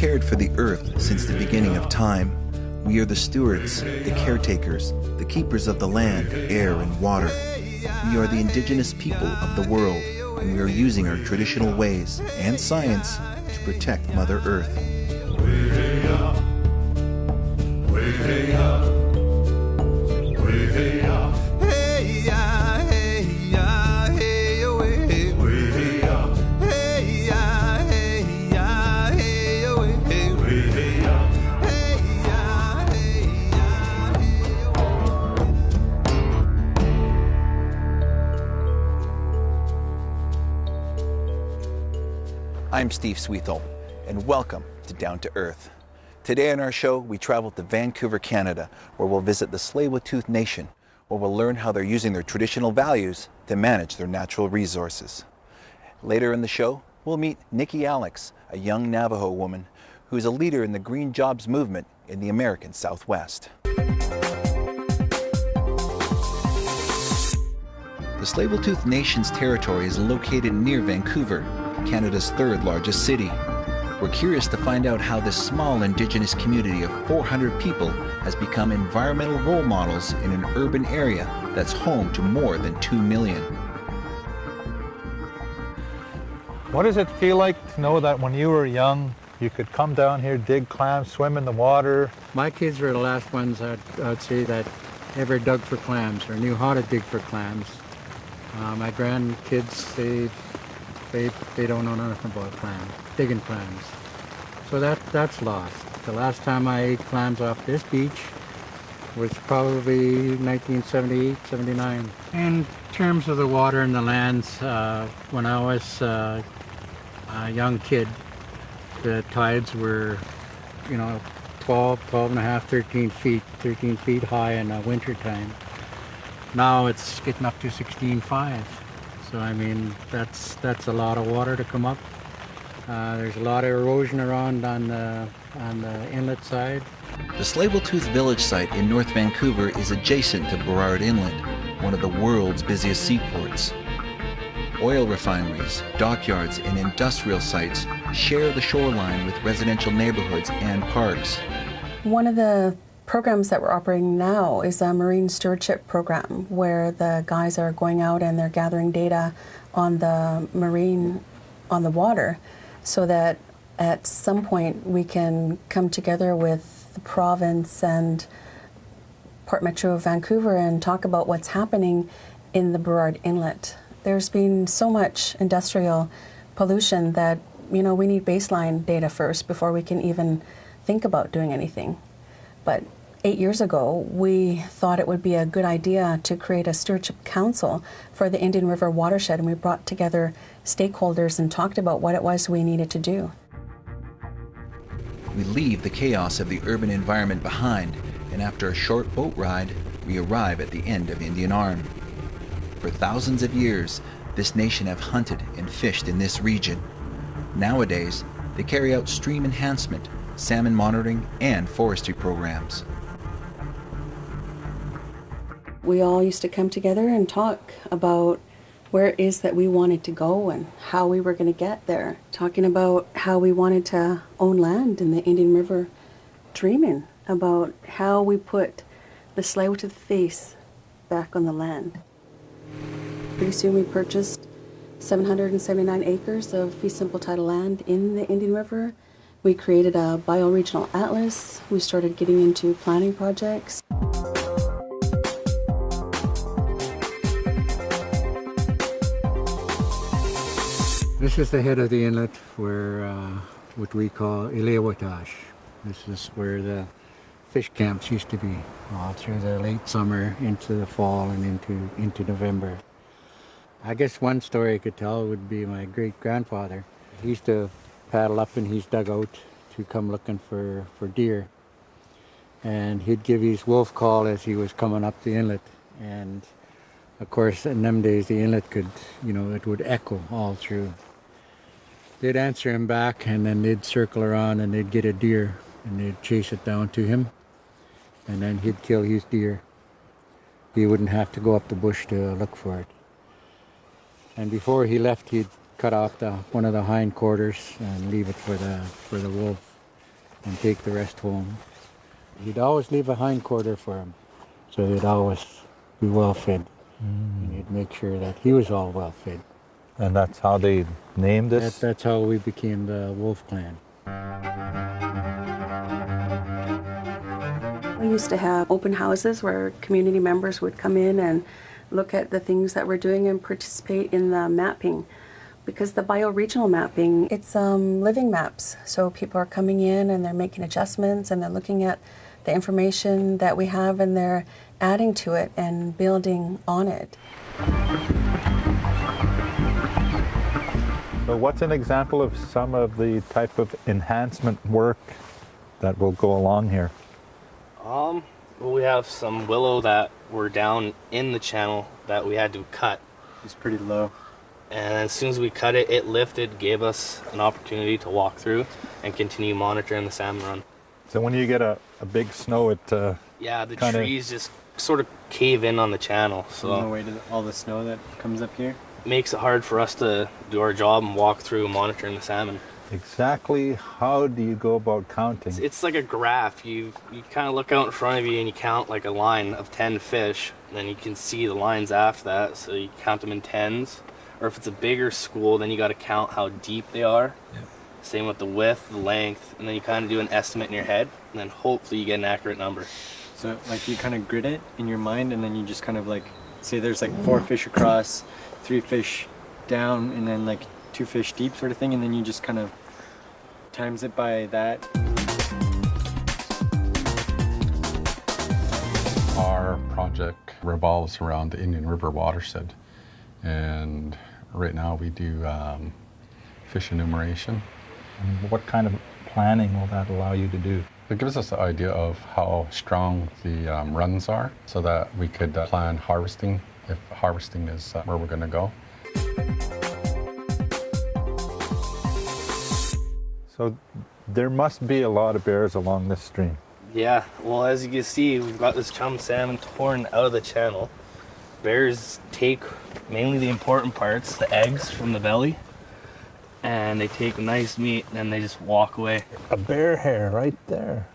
cared for the earth since the beginning of time. We are the stewards, the caretakers, the keepers of the land, air, and water. We are the indigenous people of the world, and we are using our traditional ways and science to protect Mother Earth. I'm Steve Tsleil, and welcome to Down2Earth. Today on our show, we travel to Vancouver, Canada, where we'll visit the Tsleil-Waututh Nation, where we'll learn how they're using their traditional values to manage their natural resources. Later in the show, we'll meet Nikki Alex, a young Navajo woman who is a leader in the green jobs movement in the American Southwest. The Tsleil-Waututh Nation's territory is located near Vancouver, Canada's third largest city. We're curious to find out how this small Indigenous community of 400 people has become environmental role models in an urban area that's home to more than 2 million. What does it feel like to know that when you were young, you could come down here, dig clams, swim in the water? My kids were the last ones, I'd say, that ever dug for clams or knew how to dig for clams. My grandkids, they don't know nothing about clams, digging clams. So that's lost. The last time I ate clams off this beach was probably 1978, 79. In terms of the water and the lands, when I was a young kid, the tides were, 12 and a half, 13 feet high in the winter time. Now it's getting up to 16.5. So I mean, that's a lot of water to come up. There's a lot of erosion around on the inlet side. The Tsleil-Waututh village site in North Vancouver is adjacent to Burrard Inlet, one of the world's busiest seaports. Oil refineries, dockyards, and industrial sites share the shoreline with residential neighborhoods and parks. One of the programs that we're operating now is a marine stewardship program where the guys are going out and they're gathering data on the on the water, so that at some point we can come together with the province and Port Metro of Vancouver and talk about what's happening in the Burrard Inlet. There's been so much industrial pollution that, we need baseline data first before we can even think about doing anything. But 8 years ago, we thought it would be a good idea to create a stewardship council for the Indian River watershed, and we brought together stakeholders and talked about what it was we needed to do. We leave the chaos of the urban environment behind, and after a short boat ride, we arrive at the end of Indian Arm. For thousands of years, this nation have hunted and fished in this region. Nowadays, they carry out stream enhancement, salmon monitoring, and forestry programs. We all used to come together and talk about where it is that we wanted to go and how we were going to get there. Talking about how we wanted to own land in the Indian River, dreaming about how we put the Tsleil-Waututh face back on the land. Pretty soon we purchased 779 acres of fee simple title land in the Indian River. We created a bioregional atlas. We started getting into planning projects. This is the head of the inlet where what we call Waututh. This is where the fish camps used to be all through the late summer into the fall and into November. I guess one story I could tell would be my great-grandfather. He used to paddle up in his dugout to come looking for deer. And he'd give his wolf call as he was coming up the inlet. And of course, in them days, the inlet could, it would echo all through. They'd answer him back, and then they'd circle around and they'd get a deer and they'd chase it down to him. And then he'd kill his deer. He wouldn't have to go up the bush to look for it. And before he left, he'd cut off one of the hindquarters and leave it for the wolf. and take the rest home. He'd always leave a hind quarter for him, so they'd always be well fed. And he'd make sure that he was all well fed. And that's how they named this? That's how we became the Wolf Clan. We used to have open houses where community members would come in and look at the things that we're doing and participate in the mapping. Because the bioregional mapping, it's living maps. So people are coming in and they're making adjustments and they're looking at the information that we have and they're adding to it and building on it. So what's an example of some of the type of enhancement work that will go along here? Well, we have some willow that were down in the channel that we had to cut. It's pretty low. And as soon as we cut it, it lifted, gave us an opportunity to walk through and continue monitoring the salmon run. So when you get a big snow, it yeah, the kinda... trees just sort of cave in on the channel. So no way to all the snow that comes up here. Makes it hard for us to do our job and walk through monitoring the salmon. Exactly how do you go about counting? It's like a graph. You kind of look out in front of you and you count like a line of 10 fish. And then you can see the lines after that, so you count them in tens. Or if it's a bigger school, then you got to count how deep they are. Yep. Same with the width, the length, and then you kind of do an estimate in your head, and then hopefully you get an accurate number. So like you kind of grid it in your mind, and then you just kind of like say there's like 4 fish across, 3 fish down, and then like 2 fish deep sort of thing, and then you just kind of times it by that. Our project revolves around the Indian River watershed, and right now we do fish enumeration. And what kind of planning will that allow you to do? It gives us an idea of how strong the runs are so that we could plan harvesting if harvesting is where we're going to go. So there must be a lot of bears along this stream. Yeah, well, as you can see, we've got this chum salmon torn out of the channel. Bears take mainly the important parts, the eggs from the belly, and they take nice meat and then they just walk away. A bear hair right there.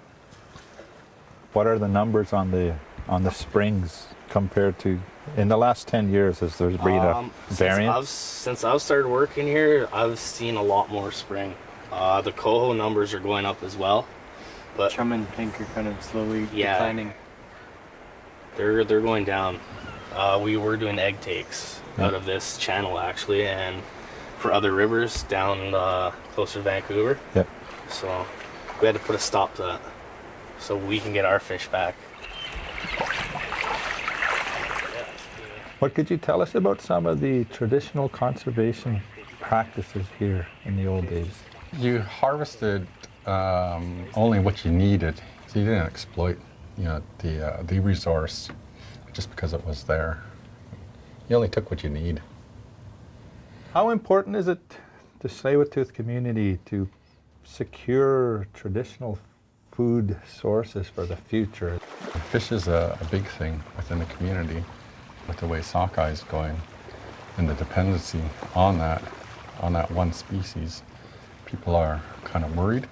What are the numbers on the springs compared to in the last 10 years? Has there been a variance? Since I've started working here, I've seen a lot more spring. The coho numbers are going up as well, but chum and pink are kind of slowly declining. They're going down. We were doing egg takes out of this channel actually, and for other rivers down closer to Vancouver. Yep. So we had to put a stop to that so we can get our fish back. What could you tell us about some of the traditional conservation practices here in the old days? You harvested only what you needed, so you didn't exploit, the resource just because it was there. You only took what you need. How important is it to Tsleil-Waututh community to secure traditional food sources for the future? Fish is a big thing within the community with the way sockeye is going and the dependency on that one species. People are kind of worried,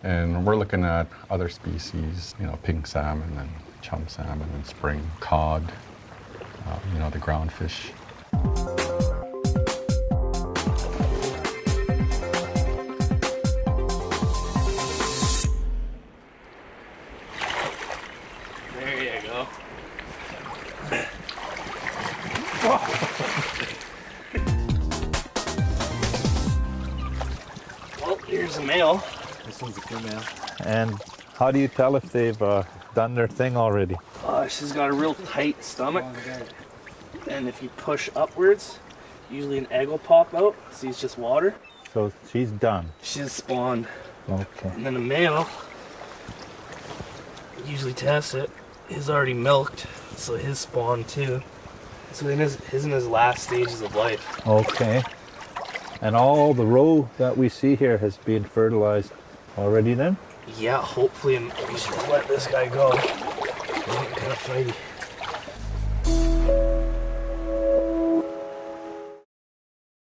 and we're looking at other species, pink salmon and chum salmon and spring cod, the ground fish. There you go. Well, here's a male. This one's a female. And how do you tell if they've done their thing already? She's got a real tight stomach, and if you push upwards, usually an egg will pop out. See, it's just water. So she's done. She's spawned. Okay. And then a male, usually test it, is already milked, so his spawn too. So he's in his last stages of life. Okay. And all the roe that we see here has been fertilized already then? Yeah, hopefully, we should let this guy go. He's getting kind of fighty.